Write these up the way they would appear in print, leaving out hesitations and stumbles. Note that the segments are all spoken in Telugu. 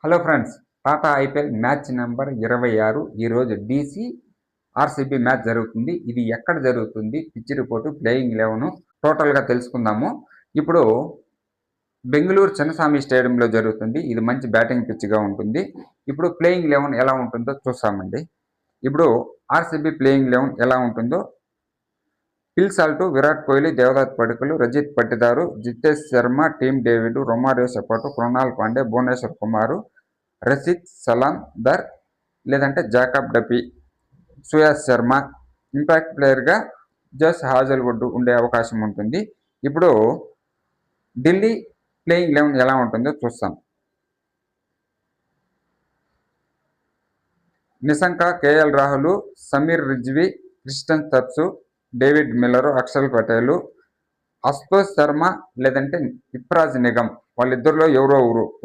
Hello friends, Tata IPL match number 26 ఈరోజు డీసీ ఆర్సీబీ మ్యాచ్ జరుగుతుంది. ఇది ఎక్కడ జరుగుతుంది, పిచ్ రిపోర్టు, ప్లేయింగ్ 11 టోటల్గా తెలుసుకుందాము. ఇప్పుడు బెంగళూరు చిన్నస్వామి స్టేడియంలో జరుగుతుంది. ఇది మంచి బ్యాటింగ్ పిచ్గా ఉంటుంది. ఇప్పుడు ప్లేయింగ్ 11 ఎలా ఉంటుందో చూస్తామండి. ఇప్పుడు ఆర్సీబీ ప్లేయింగ్ 11 ఎలా ఉంటుందో, Phil Salt, Virat Kohli, Devdutt Padikkal, Rajat Patidar, Jitesh Sharma, Tim David, Romario Shepherd, Krunal Pandya, Bhuvneshwar Kumar, Rasikh Salamdar లేదంటే Jacob Duffy, Suyash Sharma, impact ప్లేయర్గా జస్ హాజల్వుడ్ ఉండే అవకాశం ఉంటుంది. ఇప్పుడు ఢిల్లీ ప్లేయింగ్ 11 ఎలా ఉంటుందో చూస్తాం. Nissanka, K L Rahul, Sameer Rizvi, Tristan Stubbs, David Miller, Axar Patel, Ashutosh Sharma లేదంటే ఇప్రాజ్ నిగమ్, వాళ్ళిద్దరిలో ఎవరో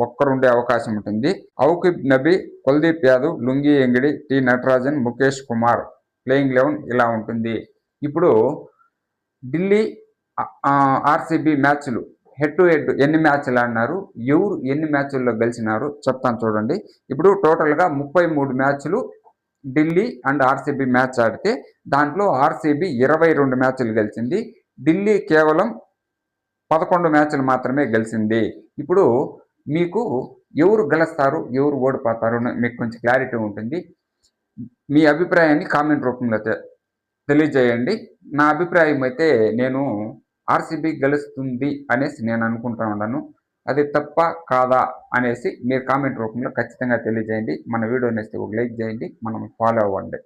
ఒక్కరు ఉండే అవకాశం ఉంటుంది. Auqib Nabi, Kuldeep Yadav, Lungi Ngidi, T Natarajan, Mukesh Kumar playing 11 ఇలా ఉంటుంది. ఇప్పుడు ఢిల్లీ ఆర్సీబీ మ్యాచ్లు హెడ్ టు హెడ్ ఎన్ని మ్యాచ్లు ఆడినారు, ఎవరు ఎన్ని మ్యాచ్ల్లో గెలిచినారు చెప్తాను చూడండి. ఇప్పుడు టోటల్గా 33 మ్యాచ్లు ఢిల్లీ అండ్ ఆర్సీబీ మ్యాచ్ ఆడితే దాంట్లో ఆర్సీబీ 22 మ్యాచ్లు గెలిచింది, ఢిల్లీ కేవలం 11 మ్యాచ్లు మాత్రమే గెలిచింది. ఇప్పుడు మీకు ఎవరు గెలుస్తారు, ఎవరు ఓడిపోతారు మీకు కొంచెం క్లారిటీ ఉంటుంది. మీ అభిప్రాయాన్ని కామెంట్ రూపంలో తెలియజేయండి. నా అభిప్రాయం అయితే నేను ఆర్సీబీ గెలుస్తుంది అనేసి నేను అనుకుంటా ఉన్నాను. అది తప్ప కాదా అనేసి మీరు కామెంట్ రూపంలో ఖచ్చితంగా తెలియజేయండి. మన వీడియో నచ్చితే ఒక లైక్ చేయండి, మనం ఫాలో అవ్వండి.